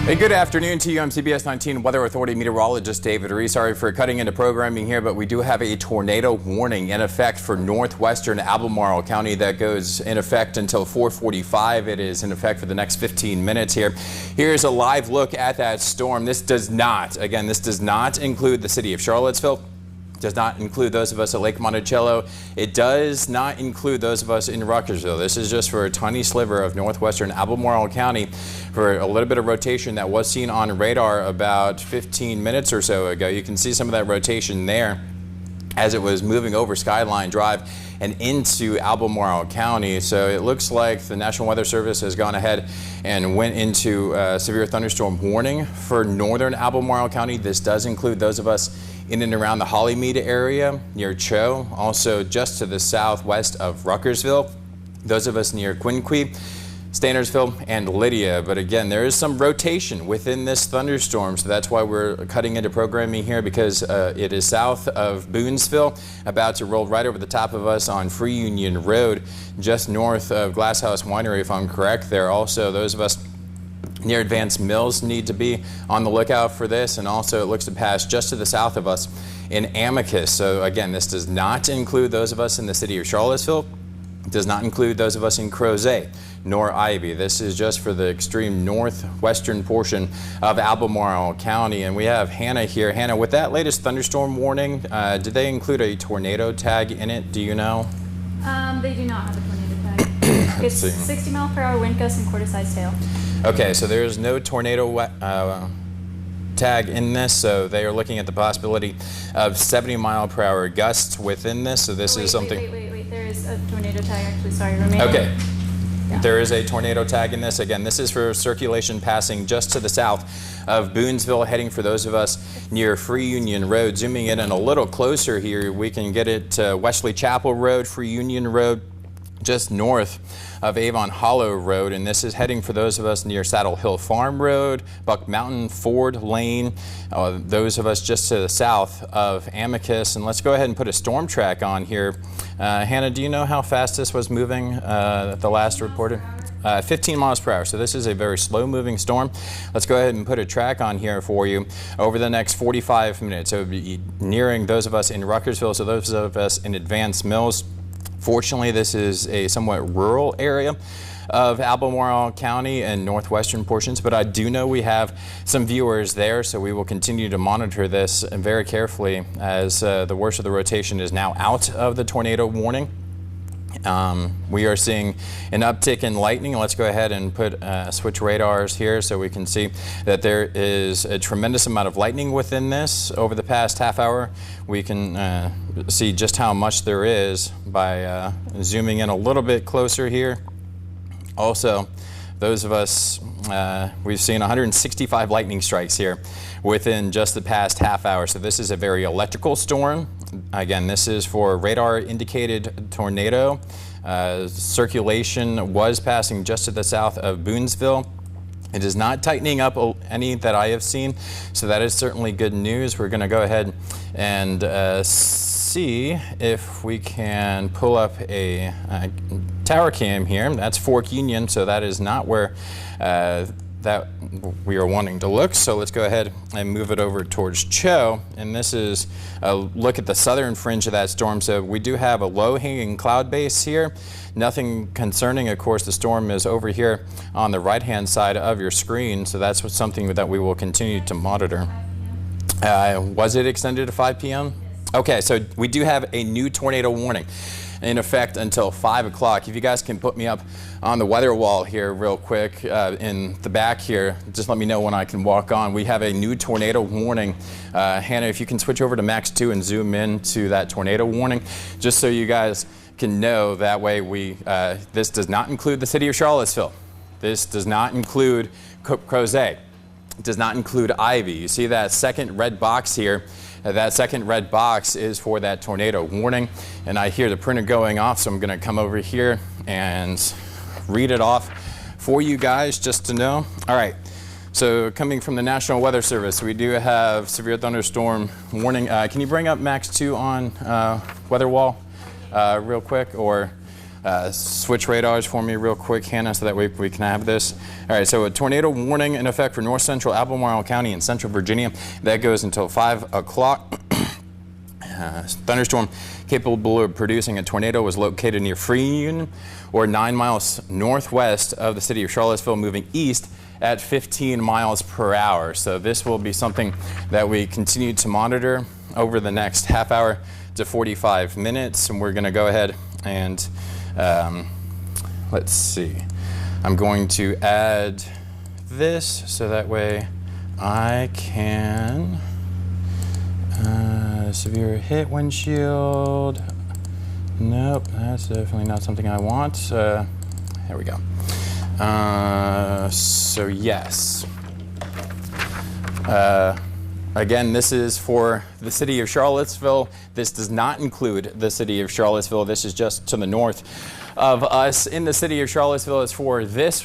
Hey, good afternoon to you. I'm CBS 19 Weather Authority meteorologist David Reese. Sorry for cutting into programming here, but we do have a tornado warning in effect for northwestern Albemarle County that goes in effect until 4:45. It is in effect for the next 15 minutes here. Here's a live look at that storm. This does not include the city of Charlottesville. Does not include those of us at Lake Monticello. It does not include those of us in Ruckersville. This is just for a tiny sliver of northwestern Albemarle County for a little bit of rotation that was seen on radar about 15 minutes or so ago. You can see some of that rotation there as it was moving over Skyline Drive and into Albemarle County. So it looks like the National Weather Service has gone ahead and went into severe thunderstorm warning for northern Albemarle County. This does include those of us in and around the Hollymead area near Cho, also just to the southwest of Ruckersville, those of us near Quinqui, Stannersville, and Lydia. But again, there is some rotation within this thunderstorm, so that's why we're cutting into programming here, because it is south of Boonsville, about to roll right over the top of us on Free Union Road, just north of Glasshouse Winery, if I'm correct. There are also those of us near Advanced Mills need to be on the lookout for this, and also it looks to pass just to the south of us in Amicus. So again, this does not include those of us in the city of Charlottesville. It does not include those of us in Crozet nor Ivy. This is just for the extreme northwestern portion of Albemarle County. And we have Hannah here. Hannah, with that latest thunderstorm warning, did they include a tornado tag in it? Do you know? They do not have a tornado tag. It's 60-mile-per-hour wind gusts and quarter-size hail. Okay, so there's no tornado tag in this, so they are looking at the possibility of 70-mile-per-hour gusts within this. So this is something. Wait. There is a tornado tag actually. Sorry, remaining. Okay. Yeah. There is a tornado tag in this. Again, this is for circulation passing just to the south of Boonsville, heading for those of us near Free Union Road. Zooming in and a little closer here, we can get it to Wesley Chapel Road, Free Union Road, just north of Avon Hollow Road, and this is heading for those of us near Saddle Hill Farm Road, Buck Mountain, Ford Lane, those of us just to the south of Amicus. And let's go ahead and put a storm track on here. Hannah, do you know how fast this was moving at the last reported? 15 miles per hour. So this is a very slow moving storm. Let's go ahead and put a track on here for you over the next 45 minutes. So it would be nearing those of us in Ruckersville, so those of us in Advanced Mills. Fortunately, this is a somewhat rural area of Albemarle County and northwestern portions, but I do know we have some viewers there, so we will continue to monitor this very carefully as the worst of the rotation is now out of the tornado warning. We are seeing an uptick in lightning. Let's go ahead and put switch radars here so we can see that there is a tremendous amount of lightning within this. Over the past half hour, we can see just how much there is by zooming in a little bit closer here. Also, those of us, we've seen 165 lightning strikes here within just the past half hour. So this is a very electrical storm. Again, this is for radar indicated tornado. Circulation was passing just to the south of Boonsville. It is not tightening up any that I have seen, so that is certainly good news. We're going to go ahead and see if we can pull up a tower cam here. That's Fork Union, so that is not where that we are wanting to look. So let's go ahead and move it over towards Cho, and this is a look at the southern fringe of that storm. So we do have a low-hanging cloud base here. Nothing concerning. Of course, the storm is over here on the right-hand side of your screen, so that's something that we will continue to monitor. Was it extended to 5 p.m.? Okay, so we do have a new tornado warning in effect until 5 o'clock. If you guys can put me up on the weather wall here real quick in the back here, just let me know when I can walk on. We have a new tornado warning. Hannah, if you can switch over to Max 2 and zoom in to that tornado warning, just so you guys can know. That way this does not include the city of Charlottesville. This does not include Crozet. It does not include Ivy. You see that second red box here? That second red box is for that tornado warning, and I hear the printer going off, so I'm going to come over here and read it off for you guys just to know. All right, so coming from the National Weather Service, we do have severe thunderstorm warning. Can you bring up Max 2 on weather wall real quick, or switch radars for me real quick, Hannah, so that way we can have this. All right, so a tornado warning in effect for north central Albemarle County and central Virginia. That goes until 5 o'clock. Thunderstorm capable of producing a tornado was located near Union or 9 miles northwest of the city of Charlottesville, moving east at 15 miles per hour. So this will be something that we continue to monitor over the next half hour to 45 minutes. And we're going to go ahead and let's see. I'm going to add this so that way I can severe hit windshield. Nope, that's definitely not something I want. There we go. So yes. Again, this is for the city of Charlottesville. This does not include the city of Charlottesville. This is just to the north of us. In the city of Charlottesville is for this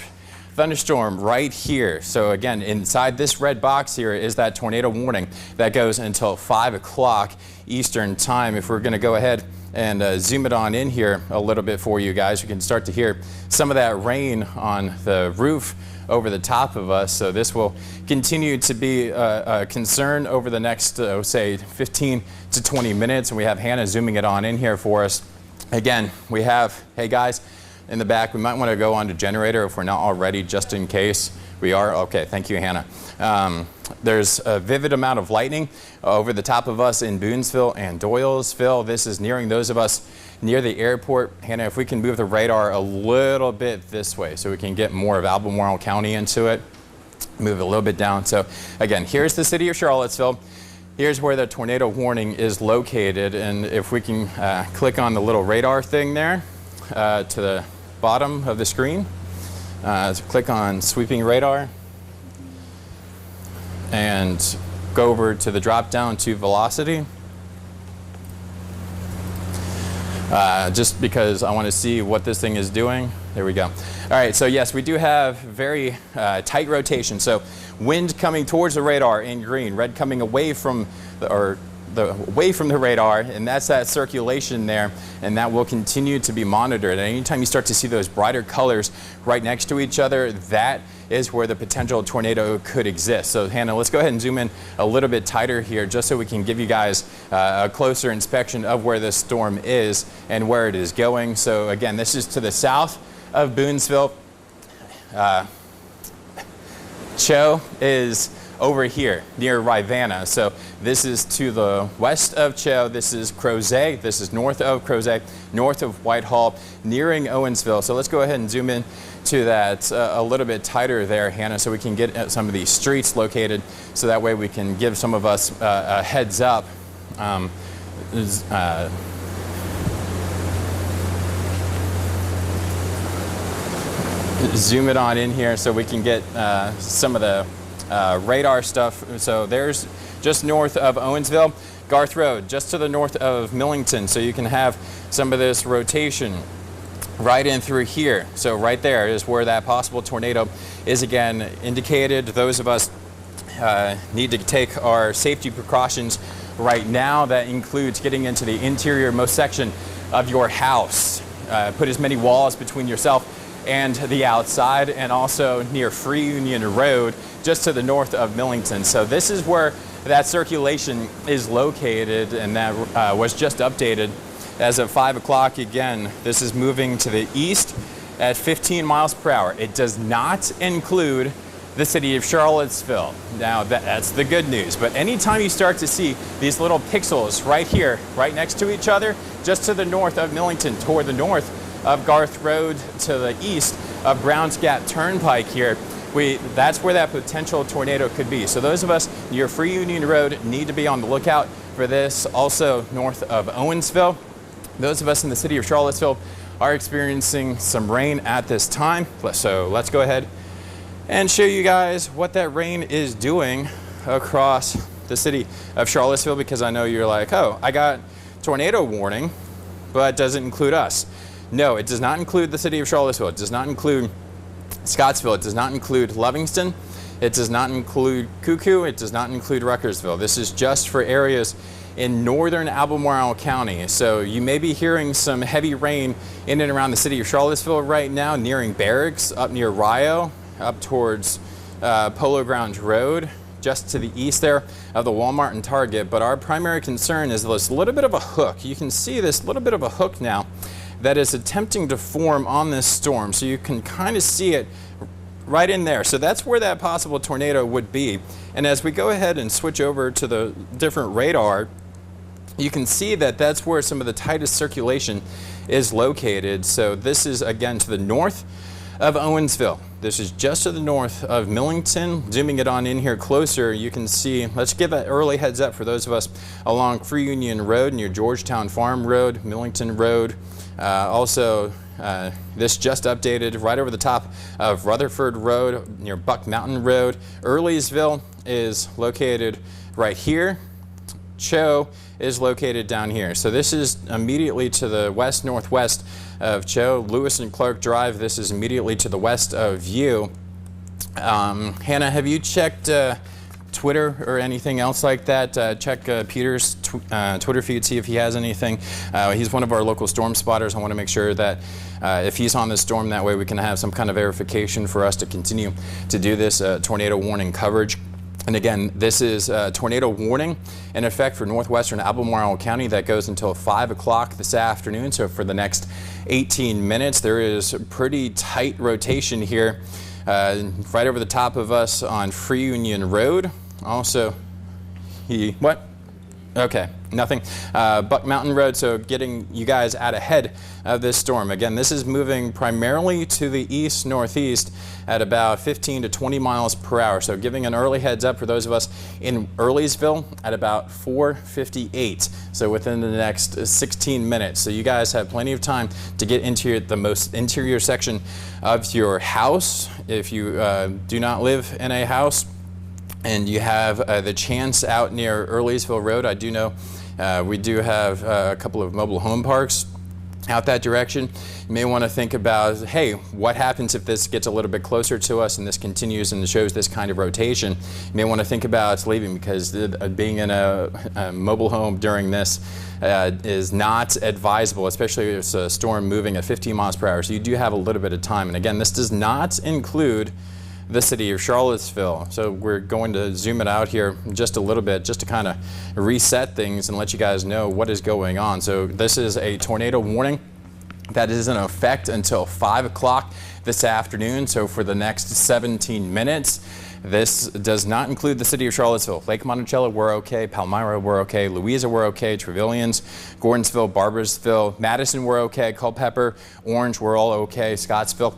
thunderstorm right here. So again, inside this red box here is that tornado warning that goes until 5 o'clock Eastern time. If we're going to go ahead and zoom it on in here a little bit for you guys, you can start to hear some of that rain on the roof over the top of us. So this will continue to be a concern over the next, say, 15 to 20 minutes. And we have Hannah zooming it on in here for us. Again, we have, hey guys, in the back, we might want to go on to generator if we're not already, just in case. We are? Okay, thank you, Hannah. There's a vivid amount of lightning over the top of us in Boonsville and Doylesville. This is nearing those of us near the airport. Hannah, if we can move the radar a little bit this way so we can get more of Albemarle County into it. Move it a little bit down. So again, here's the city of Charlottesville. Here's where the tornado warning is located. And if we can click on the little radar thing there to the bottom of the screen, so click on sweeping radar and go over to the drop down to velocity. Just because I want to see what this thing is doing. There we go. All right, so yes, we do have very tight rotation. So wind coming towards the radar in green, red coming away from away from the radar, and that's that circulation there, and that will continue to be monitored. And anytime you start to see those brighter colors right next to each other, that is where the potential tornado could exist. So Hannah, let's go ahead and zoom in a little bit tighter here just so we can give you guys a closer inspection of where this storm is and where it is going. So again, this is to the south of Boonsville. Cho is over here near Rivanna. So this is to the west of Cho. This is Crozet. This is north of Crozet, north of Whitehall, nearing Owensville. So let's go ahead and zoom in to that a little bit tighter there, Hannah, so we can get at some of these streets located, so that way we can give some of us a heads up. Zoom it on in here so we can get some of the radar stuff. So there's just north of Owensville, Garth Road, just to the north of Millington. So you can have some of this rotation right in through here. So right there is where that possible tornado is again indicated. Those of us need to take our safety precautions right now. That includes getting into the interior most section of your house. Put as many walls between yourself and the outside, and also near Free Union Road, just to the north of Millington. So this is where that circulation is located, and that was just updated as of 5 o'clock. Again, this is moving to the east at 15 miles per hour. It does not include the city of Charlottesville. Now that's the good news, but anytime you start to see these little pixels right here, right next to each other, just to the north of Millington, toward the north of Garth Road, to the east of Browns Gap Turnpike here, that's where that potential tornado could be. So those of us near Free Union Road need to be on the lookout for this. Also north of Owensville, those of us in the city of Charlottesville are experiencing some rain at this time. So let's go ahead and show you guys what that rain is doing across the city of Charlottesville, because I know you're like, oh, I got tornado warning, but it doesn't include us. No, it does not include the city of Charlottesville. It does not include Scottsville. It does not include Livingston. It does not include Cuckoo. It does not include Ruckersville. This is just for areas in northern Albemarle County. So you may be hearing some heavy rain in and around the city of Charlottesville right now, nearing Barracks, up near Rio, up towards Polo Grounds Road, just to the east there of the Walmart and Target. But our primary concern is this little bit of a hook. You can see this little bit of a hook now that is attempting to form on this storm. So you can kind of see it right in there. So that's where that possible tornado would be. And as we go ahead and switch over to the different radar, you can see that that's where some of the tightest circulation is located. So this is again to the north of Owensville. This is just to the north of Millington. Zooming it on in here closer, you can see, let's give an early heads up for those of us along Free Union Road near Georgetown Farm Road, Millington Road. This just updated right over the top of Rutherford Road near Buck Mountain Road. Earlysville is located right here. Cho is located down here. So this is immediately to the west-northwest of Cho. Lewis and Clark Drive, this is immediately to the west of you. Hannah, have you checked Twitter or anything else like that? Check Peter's Twitter feed, see if he has anything. He's one of our local storm spotters. I want to make sure that if he's on the storm, that way we can have some kind of verification for us to continue to do this tornado warning coverage. And again, this is a tornado warning in effect for northwestern Albemarle County that goes until 5 o'clock this afternoon. So for the next 18 minutes, there is pretty tight rotation here right over the top of us on Free Union Road. Also, what? Okay, nothing. Buck Mountain Road, so getting you guys out ahead of this storm. Again, this is moving primarily to the east-northeast at about 15 to 20 miles per hour. So giving an early heads up for those of us in Earlysville at about 4:58. So within the next 16 minutes. So you guys have plenty of time to get into the most interior section of your house. If you do not live in a house, and you have the chance out near Earlysville Road, I do know we do have a couple of mobile home parks out that direction. You may want to think about, hey, what happens if this gets a little bit closer to us and this continues and shows this kind of rotation? You may want to think about leaving, because being in a mobile home during this is not advisable, especially if it's a storm moving at 15 miles per hour. So you do have a little bit of time. And again, this does not include the city of Charlottesville. So we're going to zoom it out here just a little bit, just to kind of reset things and let you guys know what is going on. So this is a tornado warning that is in effect until 5 o'clock this afternoon. So for the next 17 minutes, this does not include the city of Charlottesville. Lake Monticello, we're okay. Palmyra, we're okay. Louisa, we're okay. Trevilians, Gordonsville, Barbersville, Madison, we're okay. Culpeper, Orange, we're all okay. Scottsville,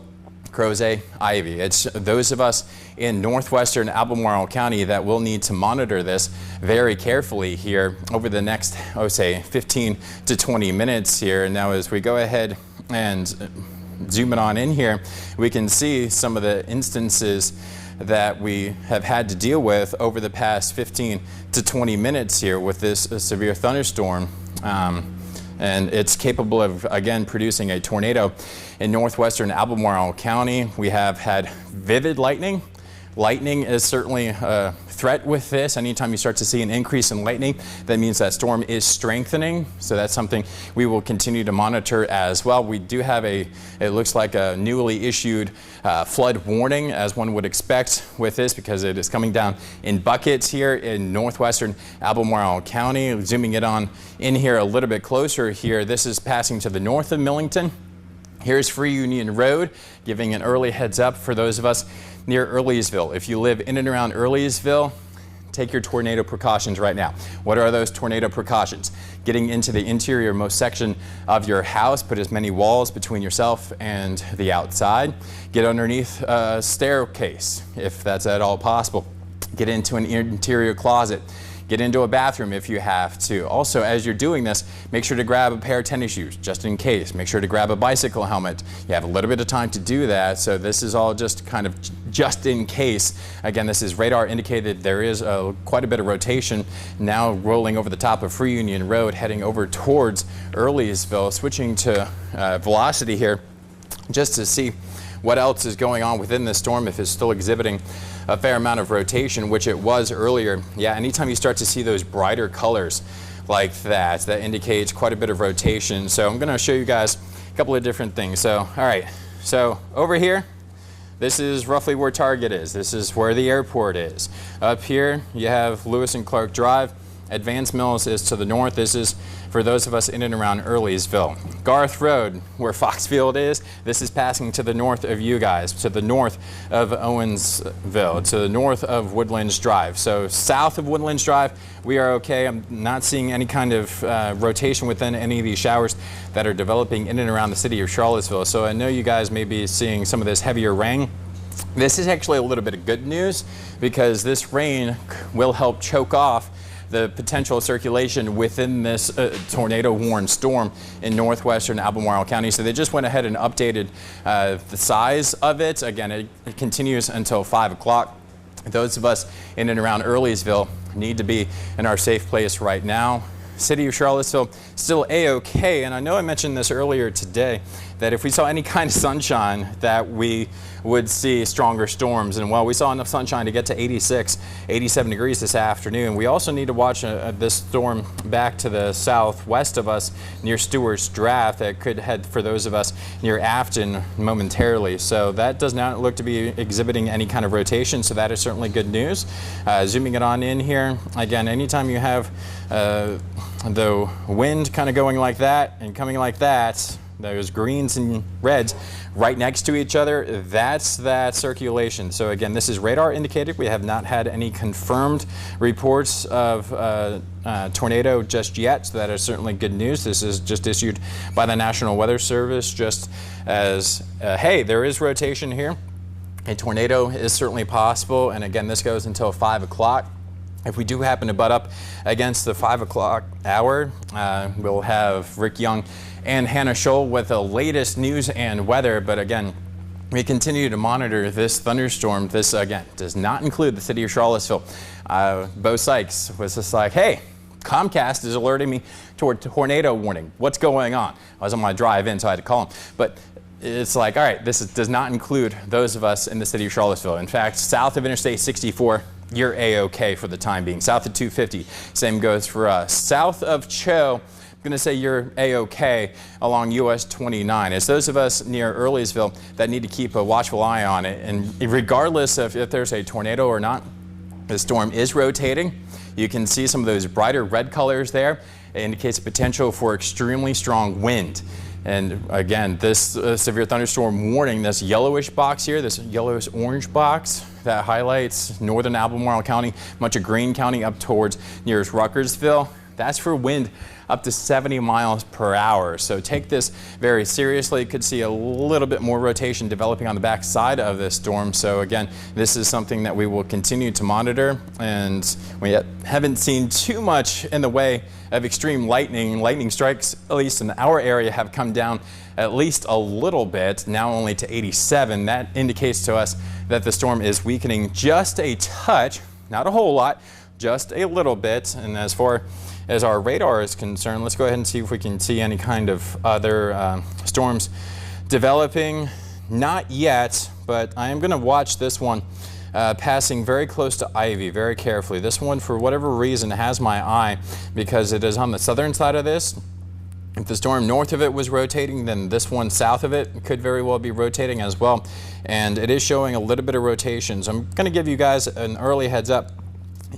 Crozet, Ivy. It's those of us in northwestern Albemarle County that will need to monitor this very carefully here over the next, I would say, 15 to 20 minutes here. And now as we go ahead and zoom it on in here, we can see some of the instances that we have had to deal with over the past 15 to 20 minutes here with this severe thunderstorm. And it's capable of, again, producing a tornado in northwestern Albemarle County. We have had vivid lightning. Lightning is certainly a threat with this. Anytime you start to see an increase in lightning, that means that storm is strengthening. So that's something we will continue to monitor as well. We do have it looks like a newly issued flood warning, as one would expect with this, because it is coming down in buckets here in northwestern Albemarle County. Zooming it on in here a little bit closer here, this is passing to the north of Millington. Here's Free Union Road, giving an early heads up for those of us near Earlysville. If you live in and around Earlysville, take your tornado precautions right now. What are those tornado precautions? Getting into the interior most section of your house, put as many walls between yourself and the outside. Get underneath a staircase, if that's at all possible. Get into an interior closet. Get into a bathroom if you have to. Also, as you're doing this, make sure to grab a pair of tennis shoes, just in case. Make sure to grab a bicycle helmet. You have a little bit of time to do that, so this is all just kind of just in case. Again, this is radar indicated. There is quite a bit of rotation now rolling over the top of Free Union Road, heading over towards Earlysville. Switching to velocity here, just to see what else is going on within this storm, if it's still exhibiting a fair amount of rotation, which it was earlier. Yeah, anytime you start to see those brighter colors like that. That indicates quite a bit of rotation. So I'm going to show you guys a couple of different things. So, all right, so over here, this is roughly where Target is. This is where the airport is. Up here, you have Lewis and Clark Drive. Advance Mills is to the north. This is for those of us in and around Earlysville. Garth Road, where Foxfield is, this is passing to the north of you guys, to the north of Owensville, to the north of Woodlands Drive. So south of Woodlands Drive, we are okay. I'm not seeing any kind of rotation within any of these showers that are developing in and around the city of Charlottesville. So I know you guys may be seeing some of this heavier rain. This is actually a little bit of good news because this rain will help choke off the potential circulation within this tornado-warned storm in northwestern Albemarle County. So they just went ahead and updated the size of it. Again, it continues until 5 o'clock. Those of us in and around Earlysville need to be in our safe place right now. City of Charlottesville still A-OK, and I know I mentioned this earlier today that if we saw any kind of sunshine that we would see stronger storms. And while we saw enough sunshine to get to 86, 87 degrees this afternoon, we also need to watch this storm back to the southwest of us near Stewart's Draft that could head for those of us near Afton momentarily. So that does not look to be exhibiting any kind of rotation, so that is certainly good news. Zooming it on in here, again, anytime you have the wind kind of going like that and coming like that, those greens and reds right next to each other, that's that circulation. So again, this is radar indicated. We have not had any confirmed reports of tornado just yet, so that is certainly good news. This is just issued by the National Weather Service just as, hey, there is rotation here. A tornado is certainly possible, and again, this goes until 5 o'clock. If we do happen to butt up against the 5 o'clock hour, we'll have Rick Young and Hannah Scholl with the latest news and weather. But again, we continue to monitor this thunderstorm. This, again, does not include the city of Charlottesville. Bo Sykes was just like, hey, Comcast is alerting me toward tornado warning. What's going on? I was on my drive in, so I had to call him. But it's like, all right, does not include those of us in the city of Charlottesville. In fact, south of Interstate 64, you're A-OK for the time being. South of 250, same goes for us. South of Cho, I'm going to say you're A-OK along US 29. It's those of us near Earlysville that need to keep a watchful eye on it. And regardless of if there's a tornado or not, the storm is rotating. You can see some of those brighter red colors there. It indicates potential for extremely strong wind. And again, this severe thunderstorm warning, this yellowish box here, this yellowish orange box that highlights northern Albemarle County, much of Greene County up towards nearest Ruckersville, that's for wind up to 70 miles per hour. So take this very seriously. Could see a little bit more rotation developing on the back side of this storm. So again, this is something that we will continue to monitor, and we haven't seen too much in the way of extreme lightning. Lightning strikes, at least in our area, have come down at least a little bit, now only to 87. That indicates to us that the storm is weakening just a touch, not a whole lot, just a little bit. And as far as our radar is concerned, let's go ahead and see if we can see any kind of other storms developing. Not yet, but I am going to watch this one passing very close to Ivy very carefully. This one, for whatever reason, has my eye because it is on the southern side of this. If the storm north of it was rotating, then this one south of it could very well be rotating as well. And it is showing a little bit of rotation. So I'm going to give you guys an early heads up.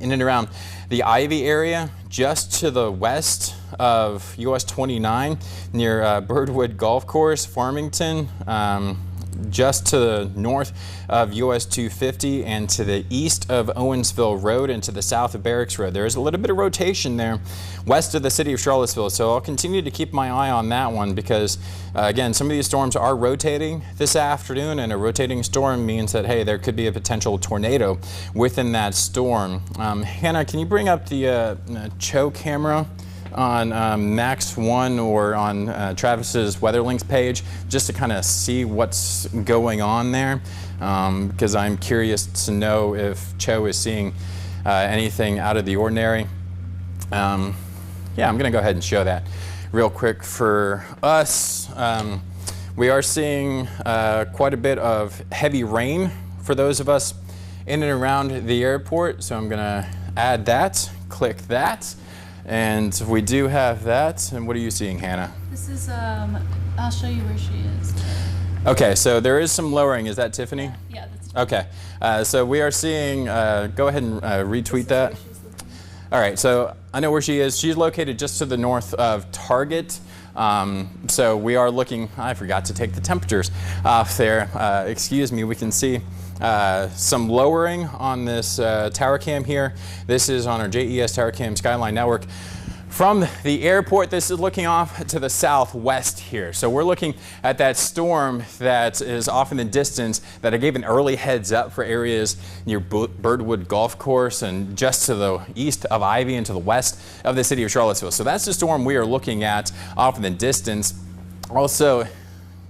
In and around the Ivy area, just to the west of US 29 near Birdwood Golf Course, Farmington, just to the north of US 250 and to the east of Owensville Road and to the south of Barracks Road. There is a little bit of rotation there west of the city of Charlottesville, so I'll continue to keep my eye on that one because, again, some of these storms are rotating this afternoon, and a rotating storm means that, hey, there could be a potential tornado within that storm. Hannah, can you bring up the Cho camera on Max 1 or on Travis's WeatherLinks page just to kind of see what's going on there, because I'm curious to know if Cho is seeing anything out of the ordinary. Yeah, I'm going to go ahead and show that real quick for us. We are seeing quite a bit of heavy rain for those of us in and around the airport, so I'm going to add that, click that. And we do have that. And what are you seeing, Hannah? This is, I'll show you where she is. Okay, so there is some lowering. Is that Tiffany? Yeah, that's Okay, so we are seeing, go ahead and retweet that. All right, so I know where she is. She's located just to the north of Target. So we are looking, I forgot to take the temperatures off there. Excuse me, we can see some lowering on this tower cam here. This is on our JES Tower Cam Skyline Network. From the airport, this is looking off to the southwest here. So we're looking at that storm that is off in the distance that I gave an early heads up for areas near Birdwood Golf Course and just to the east of Ivy and to the west of the city of Charlottesville. So that's the storm we are looking at off in the distance. Also,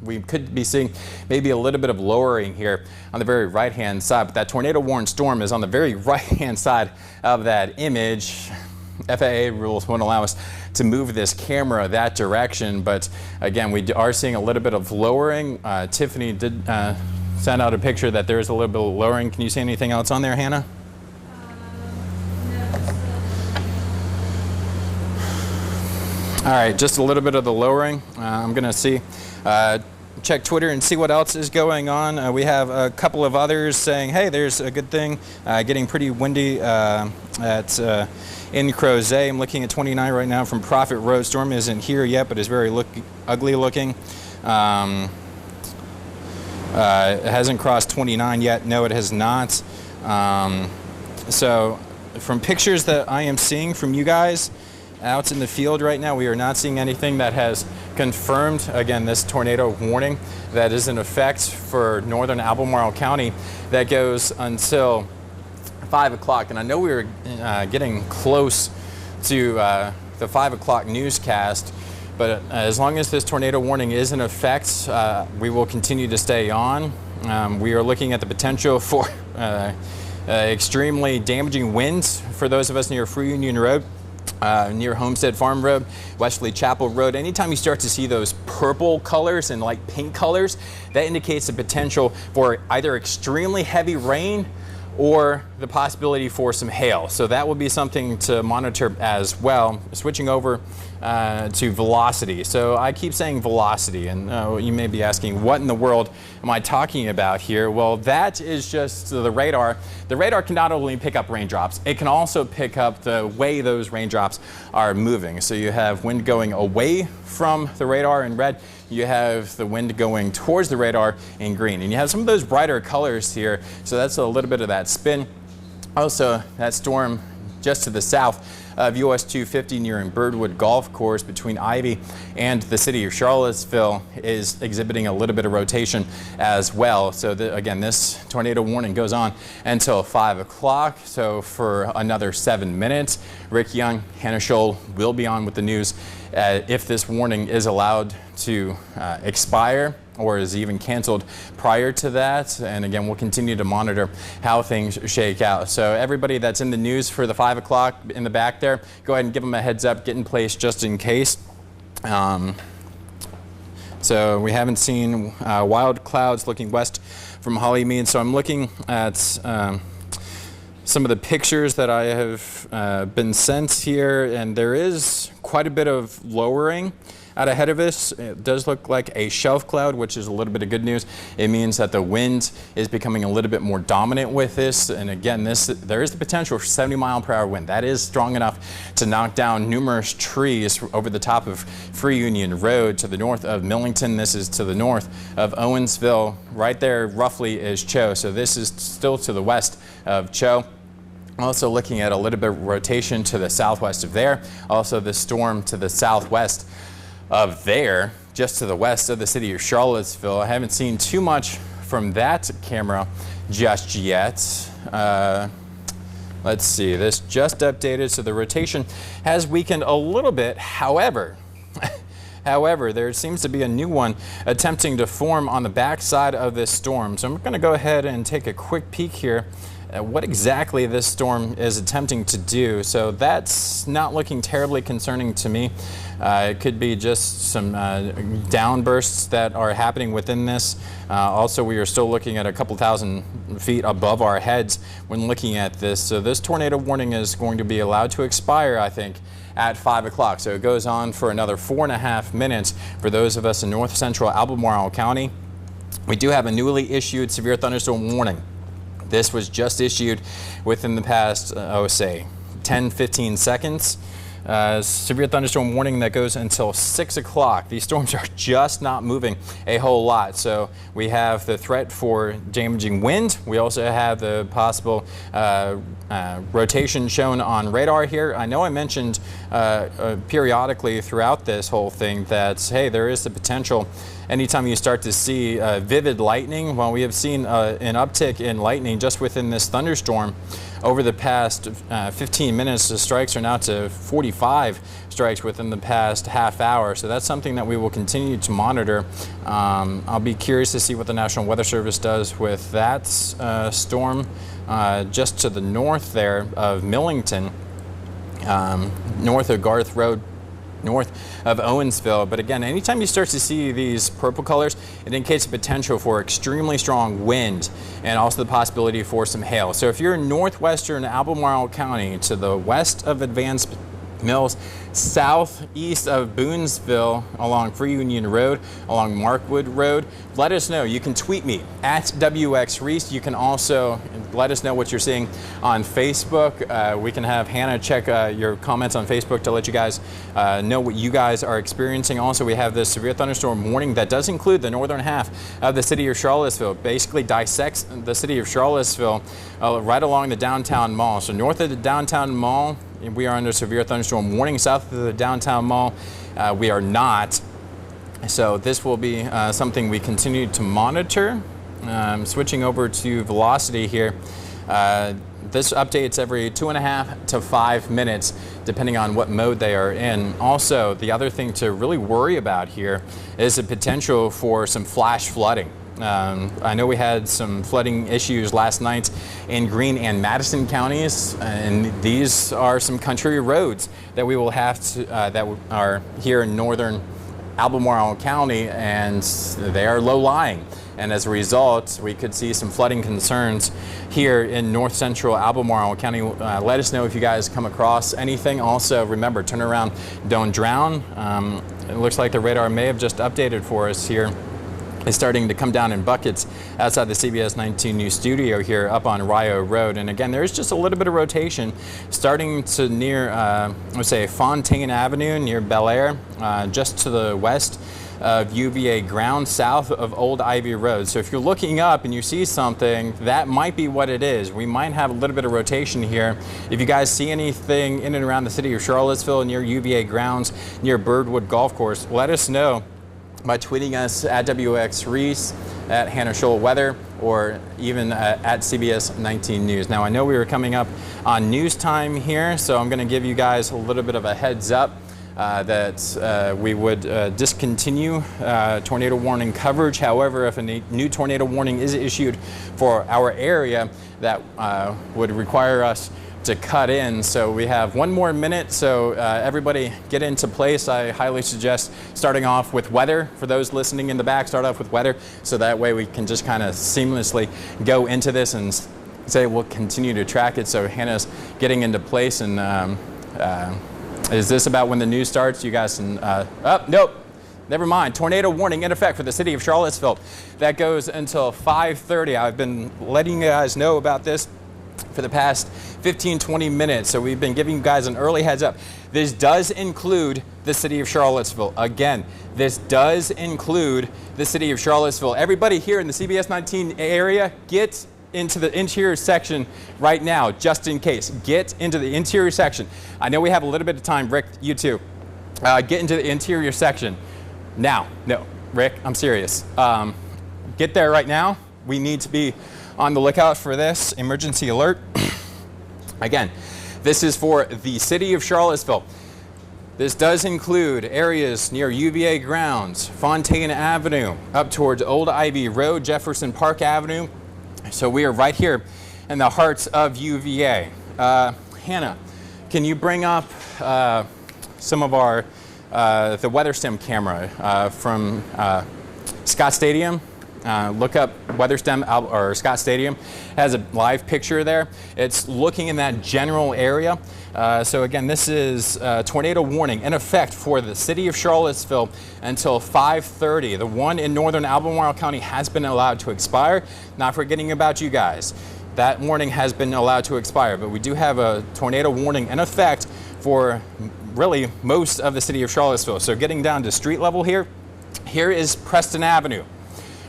we could be seeing maybe a little bit of lowering here on the very right-hand side, but that tornado-warned storm is on the very right-hand side of that image. FAA rules won't allow us to move this camera that direction, but again, we are seeing a little bit of lowering. Tiffany did send out a picture that there is a little bit of lowering. Can you see anything else on there, Hannah? All right, just a little bit of the lowering. I'm going to see, check Twitter and see what else is going on. We have a couple of others saying, hey, there's a good thing. Getting pretty windy in Crozet. I'm looking at 29 right now from Prophet Road. Storm isn't here yet, but is very ugly looking. It hasn't crossed 29 yet. No, it has not. So from pictures that I am seeing from you guys out in the field right now, we are not seeing anything that has confirmed, again, this tornado warning that is in effect for northern Albemarle County that goes until 5 o'clock. And I know we were getting close to the 5 o'clock newscast, but as long as this tornado warning is in effect, we will continue to stay on. We are looking at the potential for extremely damaging winds for those of us near Free Union Road, near Homestead Farm Road, Wesley Chapel Road. Anytime you start to see those purple colors and like pink colors, that indicates the potential for either extremely heavy rain or the possibility for some hail. So that will be something to monitor as well. Switching over to velocity. So I keep saying velocity, and you may be asking, what in the world am I talking about here? Well, that is just the radar. The radar can not only pick up raindrops, it can also pick up the way those raindrops are moving. So you have wind going away from the radar in red, you have the wind going towards the radar in green, and you have some of those brighter colors here. So that's a little bit of that spin. Also, that storm just to the south of US 250 near Birdwood Golf Course between Ivy and the city of Charlottesville is exhibiting a little bit of rotation as well. So again, this tornado warning goes on until 5 o'clock. So for another 7 minutes, Rick Young, Hannah Scholl will be on with the news if this warning is allowed to expire or is even canceled prior to that. And again, we'll continue to monitor how things shake out. So everybody that's in the news for the 5 o'clock in the back there, go ahead and give them a heads up, get in place just in case. So we haven't seen wild clouds looking west from Hollymead. So I'm looking at some of the pictures that I have been sent here, and there is quite a bit of lowering out ahead of us. It does look like a shelf cloud, which is a little bit of good news. It means that the wind is becoming a little bit more dominant with this. And again, there is the potential for 70-mile-per-hour wind. That is strong enough to knock down numerous trees over the top of Free Union Road to the north of Millington. This is to the north of Owensville. Right there roughly is Cho. So this is still to the west of Cho. Also looking at a little bit of rotation to the southwest of there. Also the storm to the southwest of there, just to the west of the city of Charlottesville. I haven't seen too much from that camera just yet. Let's see, this just updated, so the rotation has weakened a little bit. However, there seems to be a new one attempting to form on the backside of this storm. So I'm going to go ahead and take a quick peek here what exactly this storm is attempting to do. So that's not looking terribly concerning to me. It could be just some downbursts that are happening within this. Also, we are still looking at a couple thousand feet above our heads when looking at this. So this tornado warning is going to be allowed to expire, I think, at 5 o'clock. So it goes on for another 4.5 minutes for those of us in north central Albemarle County. We do have a newly issued severe thunderstorm warning. This was just issued within the past, say, 10-15 seconds. Severe thunderstorm warning that goes until 6 o'clock. These storms are just not moving a whole lot. So we have the threat for damaging wind. We also have the possible rotation shown on radar here. I know I mentioned periodically throughout this whole thing that, hey, there is the potential anytime you start to see vivid lightning. Well, we have seen an uptick in lightning just within this thunderstorm. Over the past 15 minutes, the strikes are now to 45 strikes within the past half hour. So that's something that we will continue to monitor. I'll be curious to see what the National Weather Service does with that storm just to the north there of Millington, north of Garth Road, north of Owensville. But again, anytime you start to see these purple colors, it indicates a potential for extremely strong wind and also the possibility for some hail. So if you're in northwestern Albemarle County to the west of Advanced Mills, southeast of Boonsville, along Free Union Road, along Markwood Road, let us know. You can tweet me at WXReese. You can also let us know what you're seeing on Facebook. We can have Hannah check your comments on Facebook to let you guys know what you guys are experiencing. Also, we have this severe thunderstorm warning that does include the northern half of the city of Charlottesville. Basically dissects the city of Charlottesville right along the downtown mall. So north of the downtown mall, we are under severe thunderstorm warning. South of the downtown mall, we are not. So this will be something we continue to monitor. Switching over to velocity here. This updates every 2.5 to 5 minutes, depending on what mode they are in. Also, the other thing to really worry about here is the potential for some flash flooding. I know we had some flooding issues last night in Greene and Madison counties, and these are some country roads that we will have to, that are here in northern Albemarle County, and they are low-lying. And as a result, we could see some flooding concerns here in north central Albemarle County. Let us know if you guys come across anything. Also, remember, turn around, don't drown. It looks like the radar may have just updated for us here. It's starting to come down in buckets outside the CBS 19 News studio here up on Rio Road. And again, there's just a little bit of rotation starting to near, let's say, Fontaine Avenue near Bel Air, just to the west of UVA ground, south of Old Ivy Road. So if you're looking up and you see something, that might be what it is. We might have a little bit of rotation here. If you guys see anything in and around the city of Charlottesville, near UVA grounds, near Birdwood Golf Course, let us know by tweeting us at WXReese, at Hannah Scholl Weather, or even at CBS 19 News. Now, I know we were coming up on news time here, so I'm going to give you guys a little bit of a heads up that we would discontinue tornado warning coverage. However, if a new tornado warning is issued for our area, that would require us to cut in. So we have 1 more minute, so everybody get into place. I highly suggest starting off with weather. For those listening in the back, start off with weather, so that way we can just kind of seamlessly go into this and say we'll continue to track it. So Hannah's getting into place, and is this about when the news starts? You guys can, nope. Never mind. Tornado warning in effect for the city of Charlottesville. That goes until 5:30. I've been letting you guys know about this for the past 15-20 minutes, so we've been giving you guys an early heads up. This does include the city of Charlottesville. Again, this does include the city of Charlottesville. Everybody here in the CBS 19 area, get into the interior section right now, just in case. Get into the interior section. I know we have a little bit of time. Rick, you too. Get into the interior section now. No, Rick, I'm serious. Get there right now. We need to be on the lookout for this emergency alert. Again, this is for the city of Charlottesville. This does include areas near UVA grounds, Fontaine Avenue, up towards Old Ivy Road, Jefferson Park Avenue. So we are right here in the heart of UVA. Hannah, can you bring up some of our the weather stem camera from Scott Stadium? Look up weather stem or Scott Stadium. Has a live picture there. It's looking in that general area. So again, this is tornado warning in effect for the city of Charlottesville until 5:30. The one in northern Albemarle County has been allowed to expire. Not forgetting about you guys. That warning has been allowed to expire, but we do have a tornado warning in effect for really most of the city of Charlottesville. So getting down to street level here, here is Preston Avenue.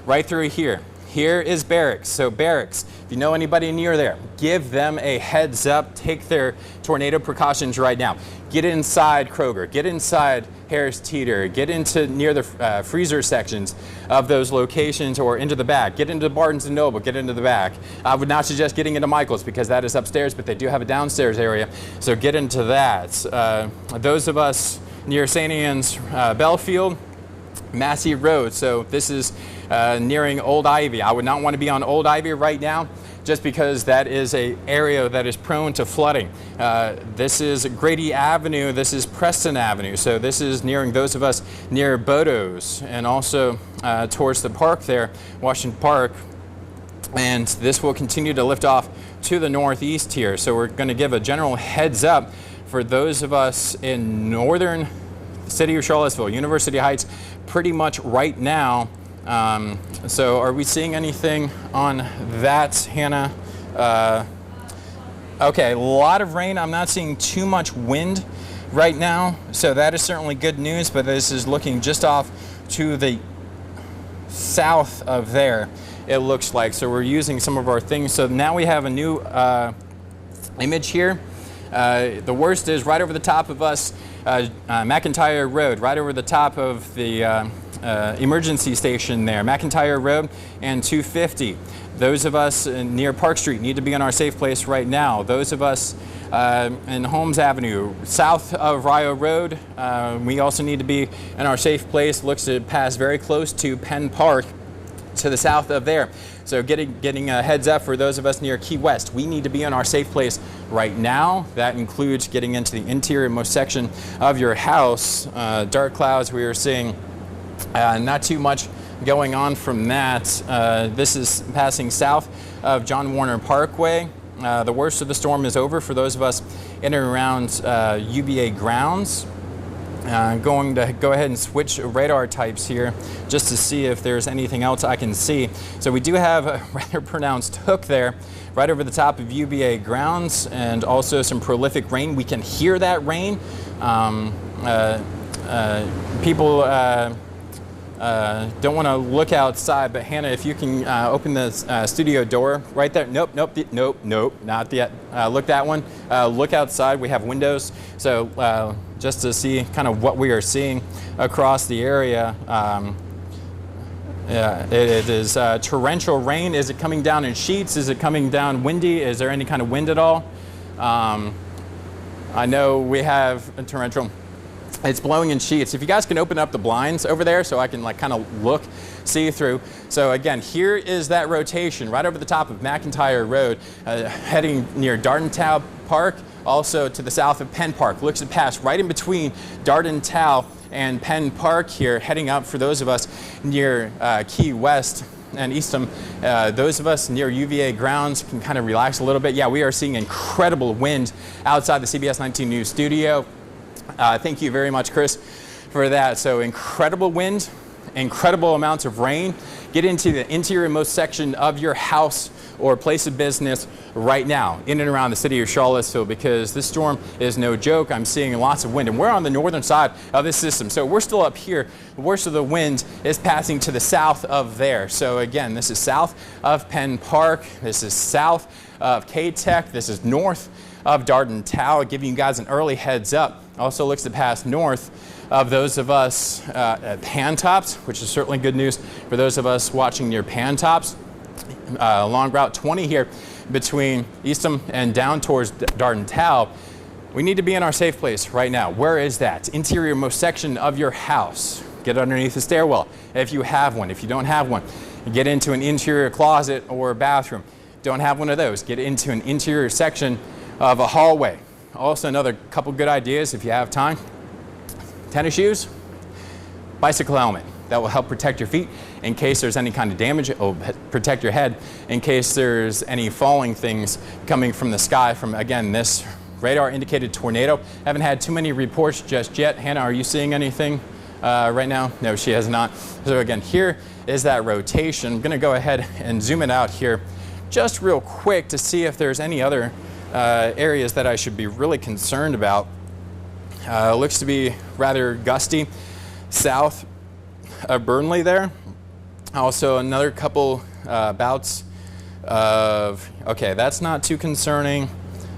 Right through here. Here is Barracks. So Barracks, if you know anybody near there, give them a heads up. Take their tornado precautions right now. Get inside Kroger. Get inside Harris Teeter. Get into near the freezer sections of those locations or into the back. Get into Barnes & Noble. Get into the back. I would not suggest getting into Michael's because that is upstairs, but they do have a downstairs area. So get into that. Those of us near St. Anne's Belfield, Massey Road. So this is nearing Old Ivy. I would not want to be on Old Ivy right now just because that is an area that is prone to flooding. This is Grady Avenue. This is Preston Avenue. So this is nearing those of us near Bodo's and also towards the park there, Washington Park. And this will continue to lift off to the northeast here. So we're going to give a general heads up for those of us in northern city of Charlottesville, University Heights, pretty much right now. So are we seeing anything on that, Hannah? Okay, a lot of rain. I'm not seeing too much wind right now, so that is certainly good news, but this is looking just off to the south of there, it looks like. So we're using some of our things. So now we have a new image here. The worst is right over the top of us, McIntyre Road, right over the top of the emergency station there, McIntyre Road and 250. Those of us near Park Street need to be in our safe place right now. Those of us in Holmes Avenue, south of Rio Road, we also need to be in our safe place. Looks to pass very close to Penn Park to the south of there. So getting a heads up for those of us near Key West. We need to be in our safe place right now. That includes getting into the interior-most section of your house. Dark clouds we are seeing. Not too much going on from that. This is passing south of John Warner Parkway. The worst of the storm is over for those of us in and around UVA grounds. Going to go ahead and switch radar types here just to see if there's anything else I can see. So we do have a rather pronounced hook there right over the top of UVA grounds and also some prolific rain. We can hear that rain. People don't want to look outside, but Hannah, if you can open the studio door right there. Nope, not yet. Look that one. Look outside. We have windows. So just to see kind of what we are seeing across the area. It is torrential rain. Is it coming down in sheets? Is it coming down windy? Is there any kind of wind at all? I know we have a torrential. It's blowing in sheets. If you guys can open up the blinds over there so I can like kind of look, see through. So again, here is that rotation right over the top of McIntyre Road, heading near Dardentow Park, also to the south of Penn Park. Looks to pass right in between Dardentow and Penn Park here, heading up for those of us near Key West and Eastham. Those of us near UVA grounds can kind of relax a little bit. Yeah, we are seeing incredible wind outside the CBS 19 News studio. Thank you very much, Chris, for that. So incredible wind, incredible amounts of rain. Get into the interior-most section of your house or place of business right now in and around the city of Charlottesville because this storm is no joke. I'm seeing lots of wind, and we're on the northern side of this system. So we're still up here. The worst of the wind is passing to the south of there. So again, this is south of Penn Park. This is south of K-Tech. This is north of Dardentow, giving you guys an early heads up. Also looks to pass north of those of us at Pantops, which is certainly good news for those of us watching near Pantops. Along Route 20 here between Eastham and down towards Dardentow. We need to be in our safe place right now. Where is that? Interior-most section of your house. Get underneath the stairwell if you have one. If you don't have one, get into an interior closet or bathroom. don't have one of those, get into an interior section of a hallway. Also, another couple good ideas if you have time: tennis shoes, bicycle helmet. That will help protect your feet in case there's any kind of damage. It will protect your head in case there's any falling things coming from the sky from, again, this radar indicated tornado. Haven't had too many reports just yet. Hannah, are you seeing anything right now? No, she has not. So again, here is that rotation. I'm going to go ahead and zoom it out here just real quick to see if there's any other areas that I should be really concerned about. Looks to be rather gusty south of Burnley there. Also another couple bouts of, okay, that's not too concerning.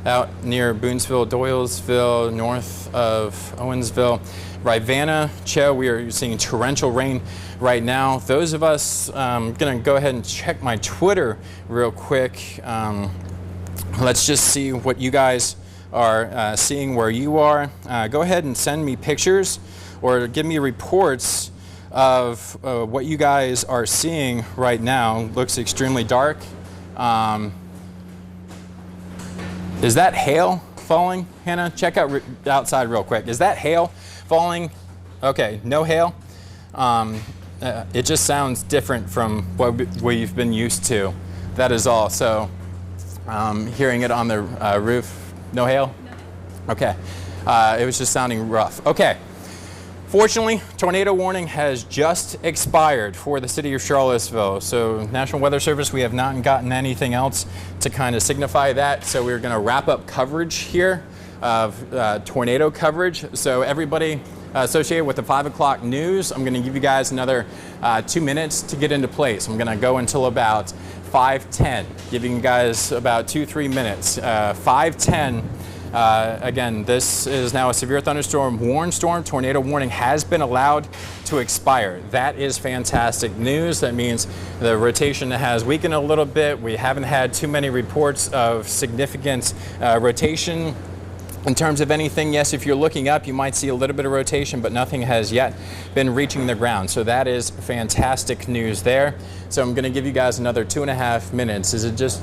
Out near Boonsville, Doylesville, north of Owensville, Rivanna, Cho, we are seeing torrential rain right now. Those of us, I'm gonna go ahead and check my Twitter real quick. Let's just see what you guys are seeing where you are. Go ahead and send me pictures or give me reports of what you guys are seeing right now. Looks extremely dark. Is that hail falling, Hannah? Check out outside real quick. Is that hail falling? Okay, no hail. It just sounds different from what we've been used to. That is all. So, hearing it on the roof, no hail? No. Okay, it was just sounding rough. Okay. Fortunately, tornado warning has just expired for the city of Charlottesville. So National Weather Service, we have not gotten anything else to kind of signify that. So we're going to wrap up coverage here of tornado coverage. So everybody associated with the 5 o'clock news, I'm going to give you guys another 2 minutes to get into place. I'm going to go until about 5:10, giving you guys about 2-3 minutes. 5:10. Again, this is now a severe thunderstorm warned storm. Tornado warning has been allowed to expire. That is fantastic news. That means the rotation has weakened a little bit. We haven't had too many reports of significant rotation. In terms of anything, yes, if you're looking up, you might see a little bit of rotation, but nothing has yet been reaching the ground. So that is fantastic news there. So I'm going to give you guys another 2.5 minutes. Is it just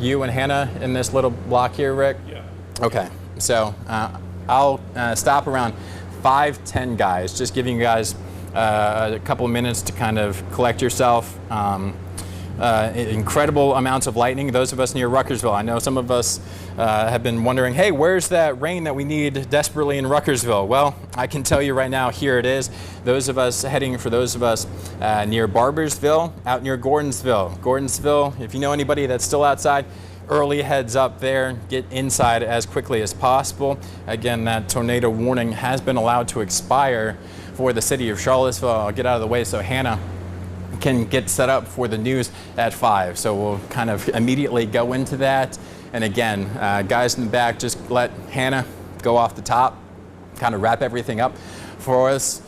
you and Hannah in this little block here, Rick? Yeah. Okay, so I'll stop around 5:10, guys. Just giving you guys a couple of minutes to kind of collect yourself. Incredible amounts of lightning. Those of us near Ruckersville, I know some of us have been wondering, hey, where's that rain that we need desperately in Ruckersville? Well, I can tell you right now, here it is. Those of us heading for those of us near Barbersville, out near Gordonsville. Gordonsville, if you know anybody that's still outside, early heads up there, get inside as quickly as possible. Again, that tornado warning has been allowed to expire for the city of Charlottesville. I'll get out of the way so Hannah can get set up for the news at 5. So we'll kind of immediately go into that. And again, guys in the back, just let Hannah go off the top, kind of wrap everything up for us.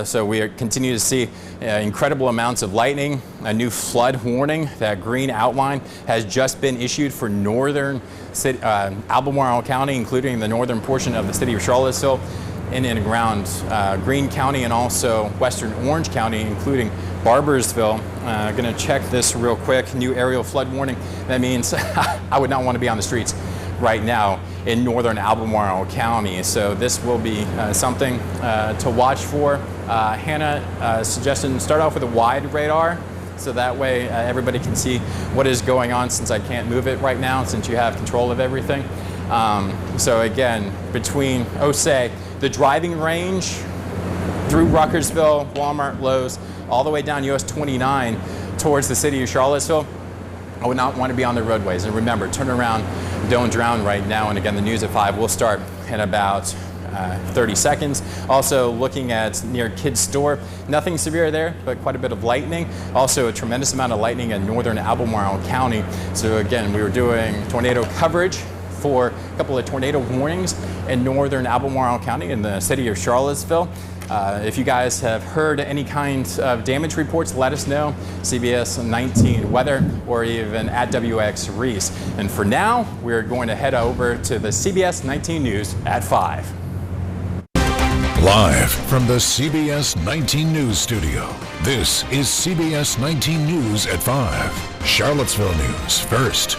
So we continue to see incredible amounts of lightning. A new flood warning, that green outline, has just been issued for northern Albemarle County, including the northern portion of the city of Charlottesville, in and around Greene County and also western Orange County, including Barbersville. Going to check this real quick. New aerial flood warning. That means I would not want to be on the streets right now in northern Albemarle County. So this will be something to watch for. Hannah suggested start off with a wide radar, so that way everybody can see what is going on, since I can't move it right now, since you have control of everything. So again, between, say, the driving range through Ruckersville, Walmart, Lowe's, all the way down US 29 towards the city of Charlottesville, I would not want to be on the roadways. And remember, turn around, don't drown right now. And again, the news at 5 will start in about 30 seconds. Also looking at near Kids Store, nothing severe there, but quite a bit of lightning. Also a tremendous amount of lightning in northern Albemarle County. So again, we were doing tornado coverage for a couple of tornado warnings in northern Albemarle County in the city of Charlottesville. If you guys have heard any kind of damage reports, let us know. CBS 19 Weather or even at WX Reese. And for now, we're going to head over to the CBS 19 News at 5. Live from the CBS 19 News Studio, this is CBS 19 News at 5. Charlottesville News first.